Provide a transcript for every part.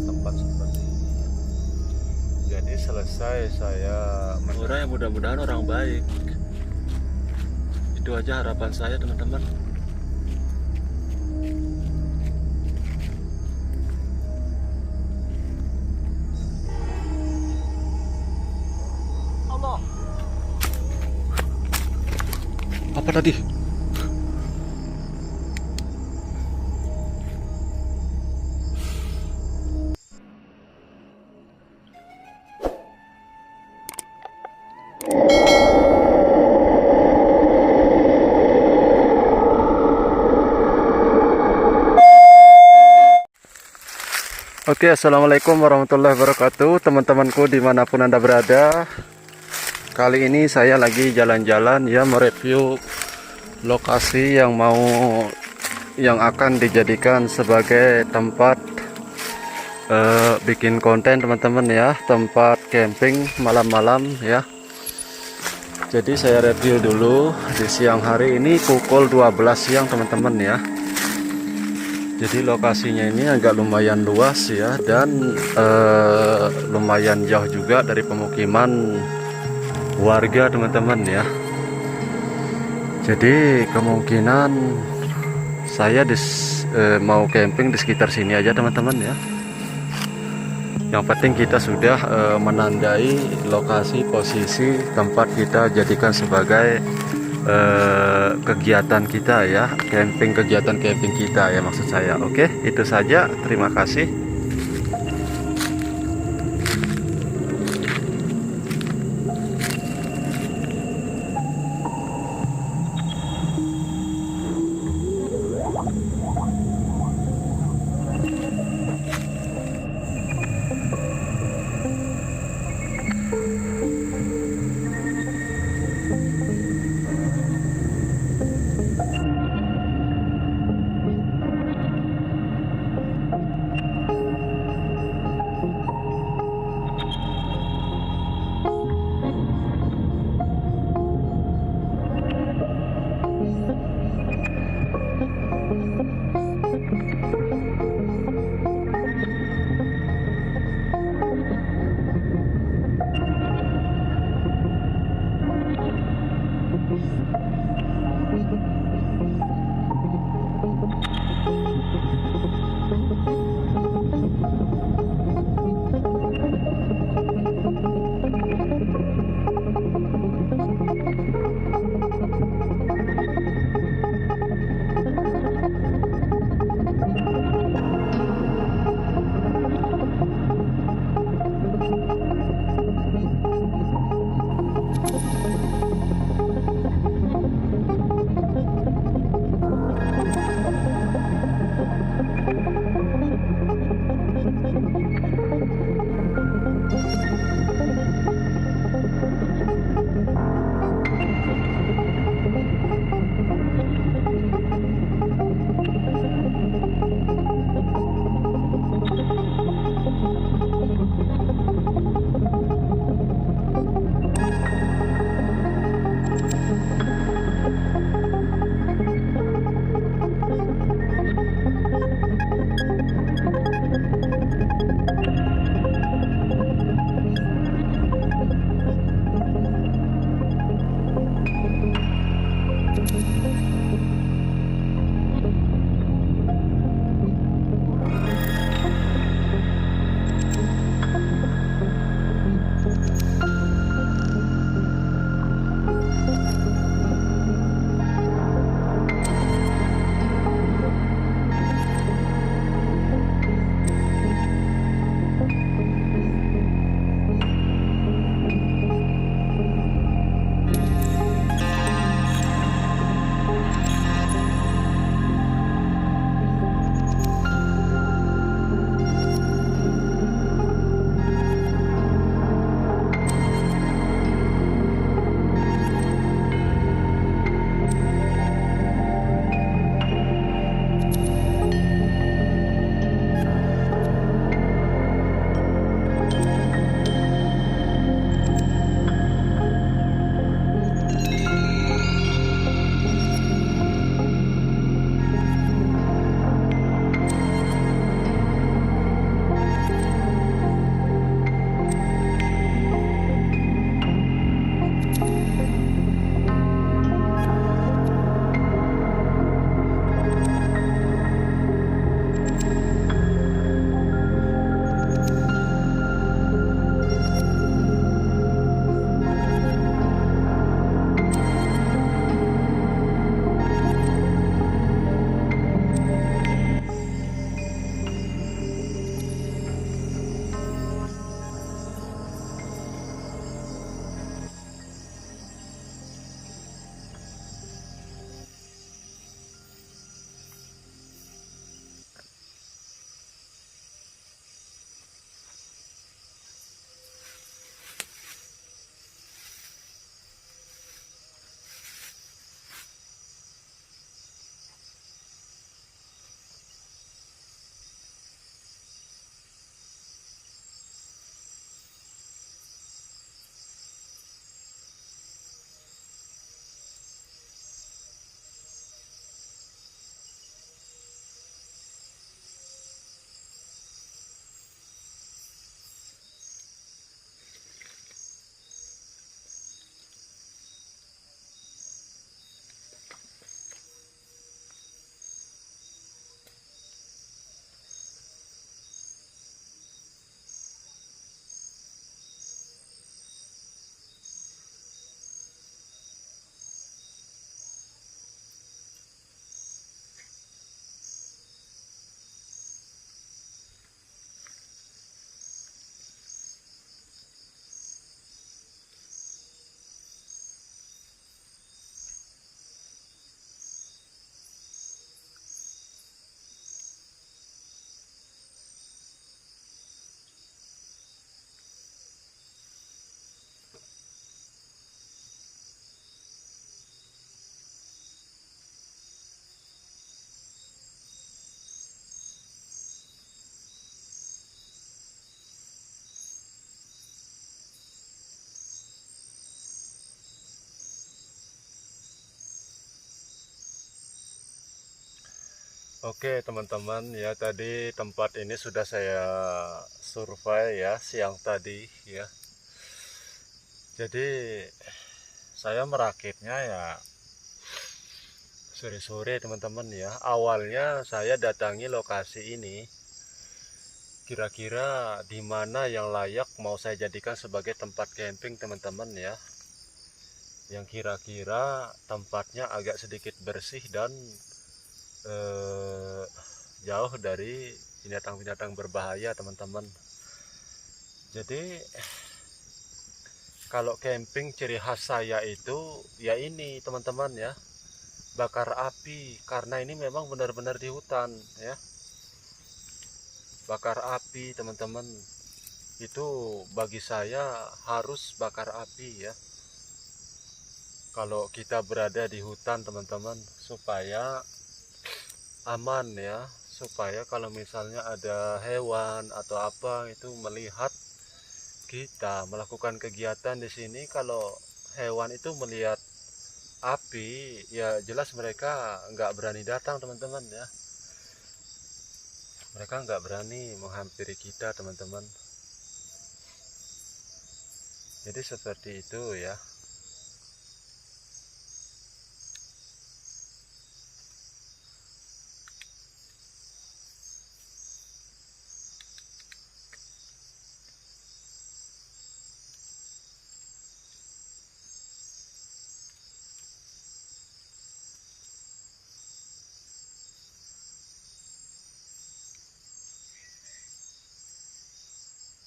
tempat-tempat seperti ini. Jadi selesai saya Orang yang mudah-mudahan orang baik. Itu aja harapan saya, teman-teman. Allah. Apa tadi? Oke, assalamualaikum warahmatullahi wabarakatuh, teman-temanku dimanapun anda berada. Kali ini saya lagi jalan-jalan ya, mereview lokasi yang akan dijadikan sebagai tempat bikin konten, teman-teman ya, tempat camping malam-malam ya. Jadi saya review dulu di siang hari ini pukul 12 siang, teman-teman ya. Jadi lokasinya ini agak lumayan luas ya, dan lumayan jauh juga dari pemukiman warga, teman-teman ya. Jadi kemungkinan saya mau camping di sekitar sini aja, teman-teman ya. Yang penting kita sudah menandai lokasi posisi tempat kita jadikan sebagai kegiatan kita ya, kegiatan camping kita ya, maksud saya. Oke, itu saja, terima kasih. Oke teman-teman ya, tadi tempat ini sudah saya survei ya siang tadi ya. Jadi saya merakitnya ya sore-sore teman-teman ya. Awalnya saya datangi lokasi ini, kira-kira di mana yang layak mau saya jadikan sebagai tempat camping teman-teman ya. Yang kira-kira tempatnya agak sedikit bersih dan jauh dari binatang-binatang berbahaya teman-teman. Jadi kalau camping ciri khas saya itu ya ini teman-teman ya, bakar api, karena ini memang benar-benar di hutan ya. Bakar api teman-teman, itu bagi saya harus bakar api ya kalau kita berada di hutan teman-teman, supaya aman ya, supaya kalau misalnya ada hewan atau apa itu melihat kita melakukan kegiatan di sini, kalau hewan itu melihat api ya jelas mereka nggak berani datang teman-teman ya, mereka nggak berani menghampiri kita teman-teman. Jadi seperti itu ya.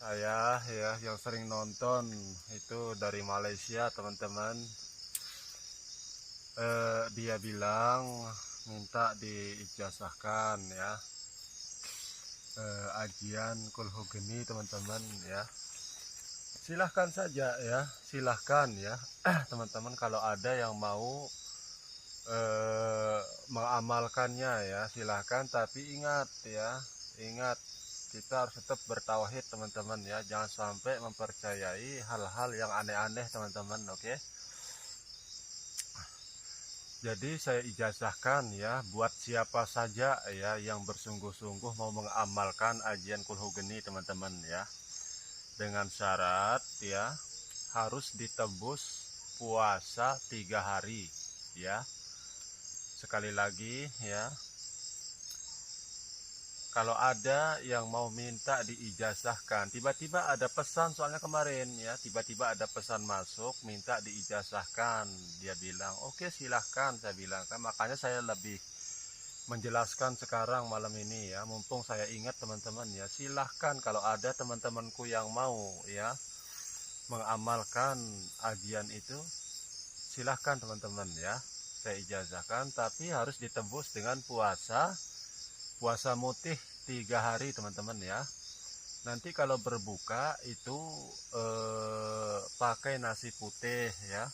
Saya ya yang sering nonton itu dari Malaysia teman-teman. Dia bilang minta diijazahkan ya, ajian kulhugeni teman-teman ya. Silahkan saja ya, silahkan ya teman-teman, kalau ada yang mau mengamalkannya ya silahkan, tapi ingat ya, ingat kita harus tetap bertauhid teman-teman ya, jangan sampai mempercayai hal-hal yang aneh-aneh teman-teman. Oke, jadi saya ijazahkan ya buat siapa saja ya yang bersungguh-sungguh mau mengamalkan ajian kulhugeni teman-teman ya, dengan syarat ya harus ditebus puasa 3 hari ya. Sekali lagi ya, kalau ada yang mau minta diijazahkan, tiba-tiba ada pesan, soalnya kemarin ya tiba-tiba ada pesan masuk minta diijazahkan, dia bilang oke silahkan, saya bilang kan, makanya saya lebih menjelaskan sekarang malam ini ya, mumpung saya ingat teman-teman ya, silahkan kalau ada teman-temanku yang mau ya mengamalkan ajian itu, silahkan teman-teman ya, saya ijazahkan, tapi harus ditebus dengan puasa mutih 3 hari teman-teman ya. Nanti kalau berbuka itu pakai nasi putih ya,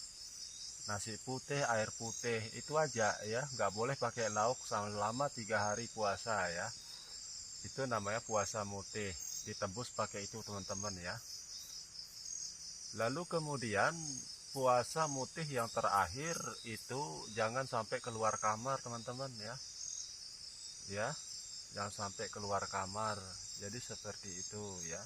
nasi putih, air putih, itu aja ya, nggak boleh pakai lauk selama 3 hari puasa ya. Itu namanya puasa mutih, ditebus pakai itu teman-teman ya. Lalu kemudian puasa mutih yang terakhir itu jangan sampai keluar kamar teman-teman ya, ya jangan sampai keluar kamar. Jadi seperti itu ya.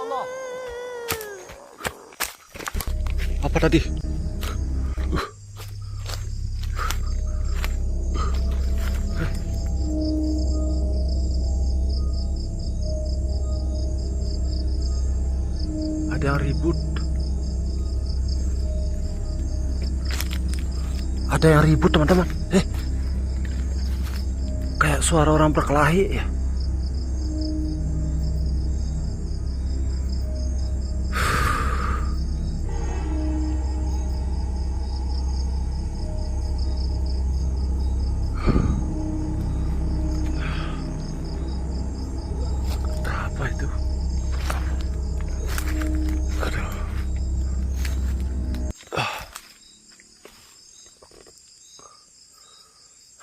Allah. Apa tadi? Ada yang ribut. Ada yang ribut teman-teman. Kayak suara orang berkelahi ya.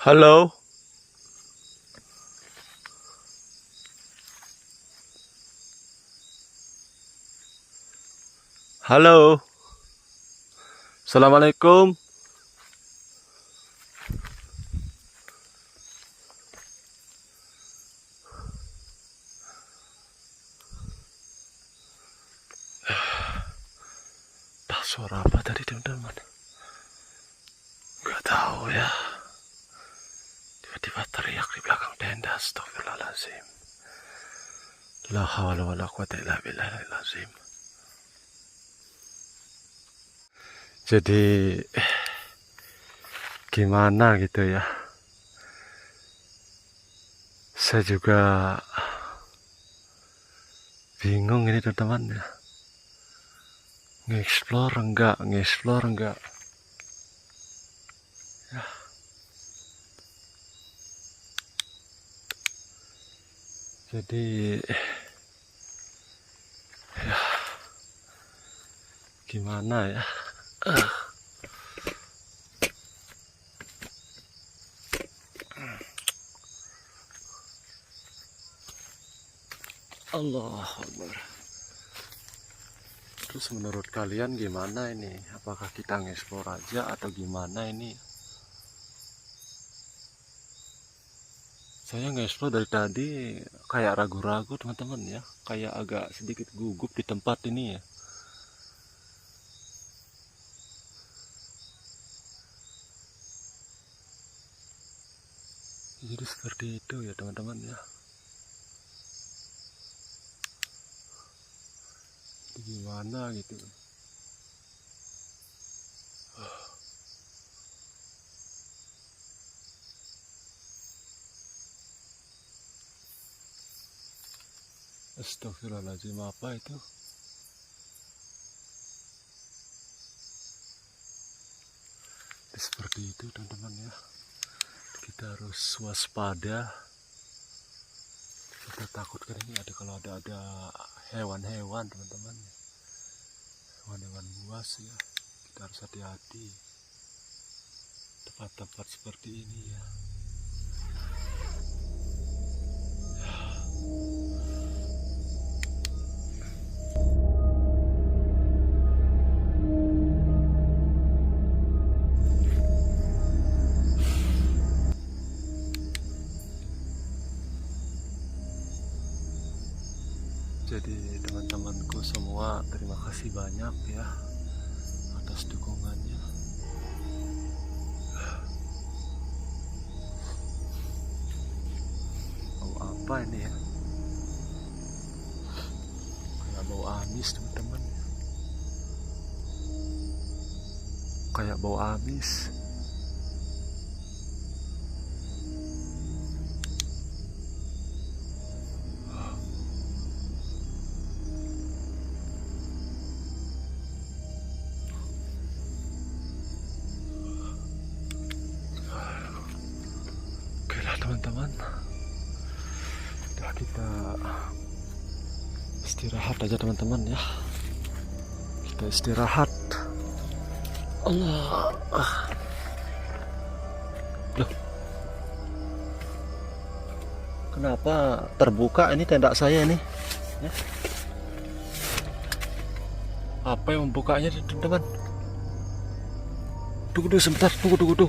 Halo. Halo. Assalamualaikum. Suara apa tadi teman-teman? Gak tahu ya. Tiba-tiba teriak di belakang tenda. Astagfirullahaladzim. La hawla wa la quwata illa billahil azim. Jadi gimana gitu ya? Saya juga bingung ini teman-teman ya. Nge-explore enggak ya. Jadi ya gimana ya. Allah Akbar. Terus menurut kalian gimana ini? Apakah kita nge-explore aja atau gimana ini? Saya nge-explore dari tadi kayak ragu-ragu teman-teman ya. Kayak agak sedikit gugup di tempat ini ya. Jadi seperti itu ya teman-teman ya. Gimana gitu. Astagfirullahaladzim, apa itu? Seperti itu teman-teman ya. Kita harus waspada. Kita takutkan ini ada kalau ada hewan-hewan teman-teman. Hewan-hewan buas ya. Kita harus hati-hati. Tempat-tempat seperti ini ya. Jadi teman-temanku semua, terima kasih banyak ya atas dukungannya. Bau apa ini ya? Kayak bau amis teman-teman. Kayak bau amis. Teman-teman, udah kita istirahat aja teman-teman ya. Kita istirahat. Allah. Loh. Kenapa terbuka ini tenda saya ini? Ya. Apa yang membukanya teman-teman? Tunggu sebentar, tunggu.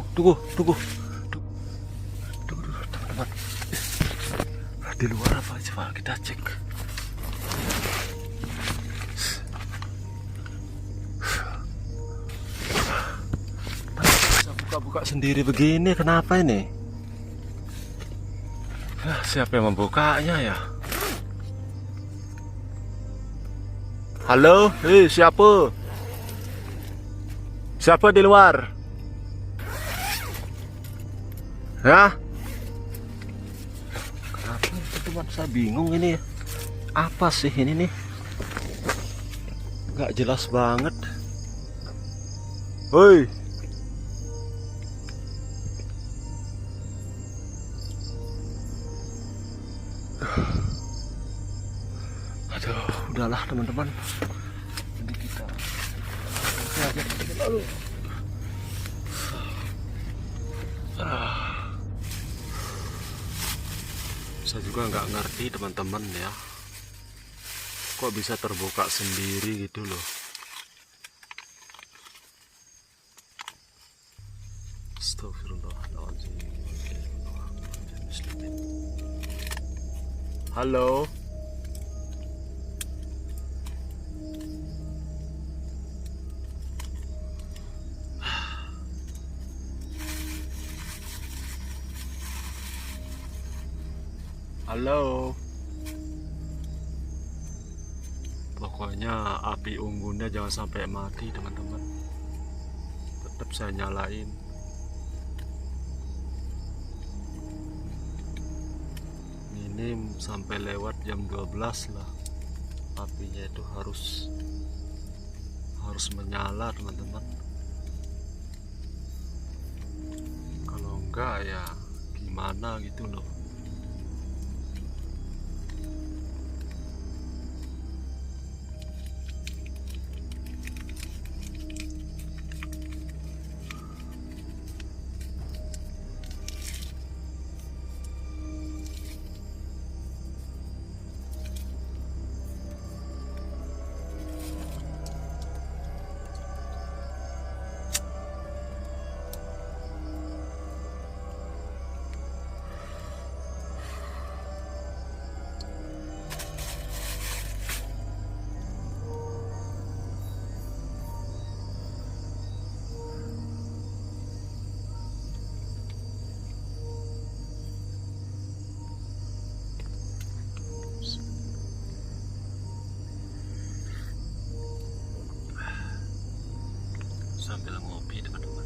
Di luar apa? Coba kita cek. Bisa buka-buka sendiri begini, kenapa ini? Siapa yang membukanya ya? Halo, siapa? Siapa di luar? Ya? Teman, saya bingung ini apa sih ini nih, nggak jelas banget. Woi, aduh, udahlah teman-teman, ini kita aja lalu. Saya juga nggak ngerti teman-teman ya, kok bisa terbuka sendiri gitu loh. Astagfirullahaladzim. Halo. Halo. Pokoknya api unggunnya jangan sampai mati teman-teman. Tetap saya nyalain. Minim sampai lewat jam 12 lah. Apinya itu harus menyala teman-teman. Kalau enggak ya gimana gitu loh. Sambil ngopi teman-teman.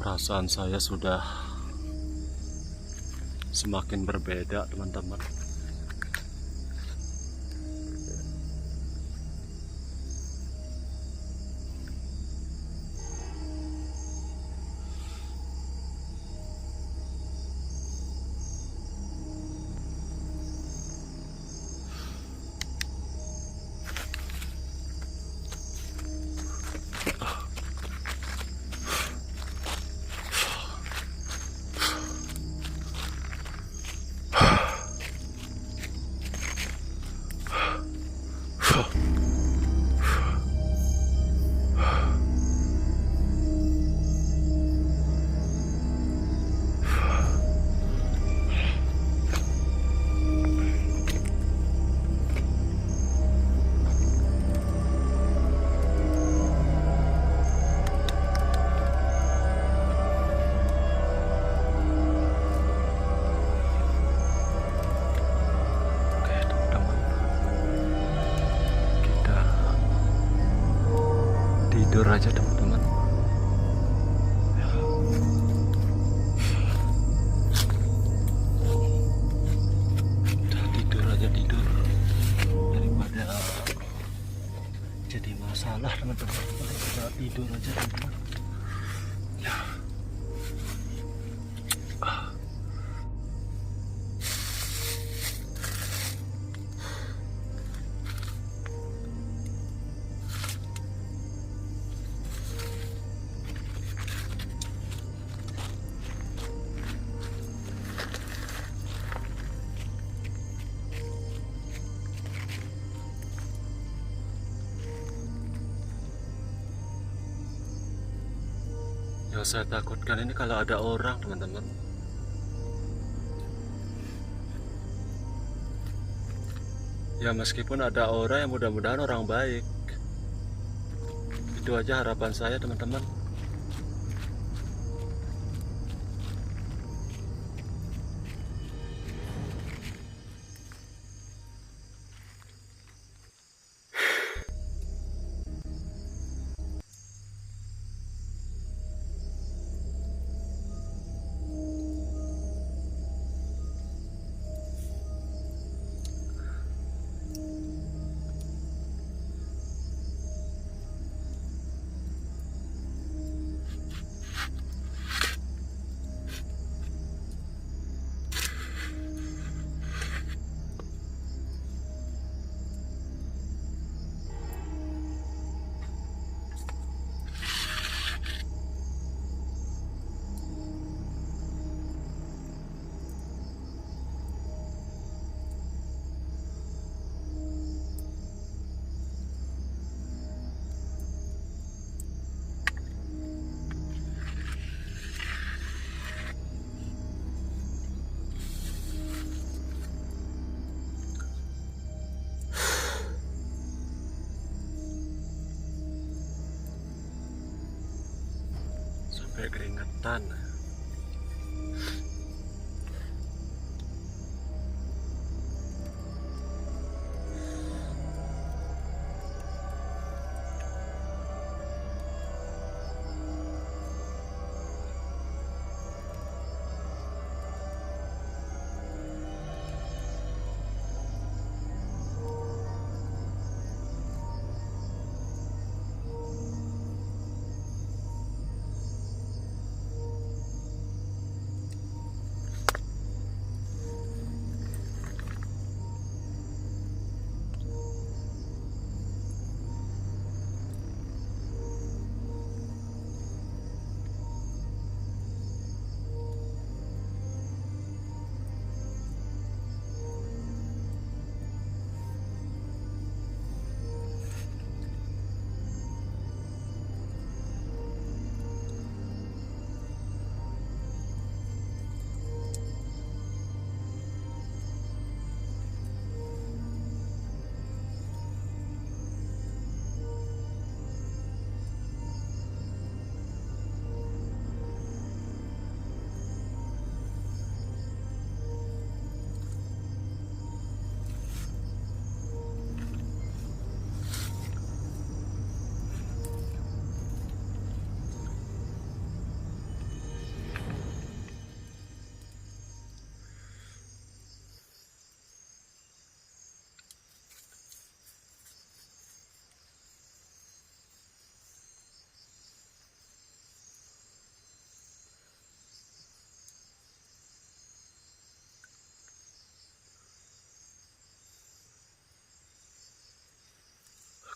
Perasaan saya sudah semakin berbeda teman-teman. tidur aja teman-teman. Udah tidur aja, tidur daripada jadi masalah teman-teman. Kita tidur aja teman-teman ya. Yang saya takutkan ini kalau ada orang teman-teman. Ya meskipun ada orang, yang mudah-mudahan orang baik. Itu aja harapan saya teman-teman. Sampai keringetan.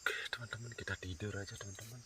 Oke teman-teman, kita tidur aja teman-teman.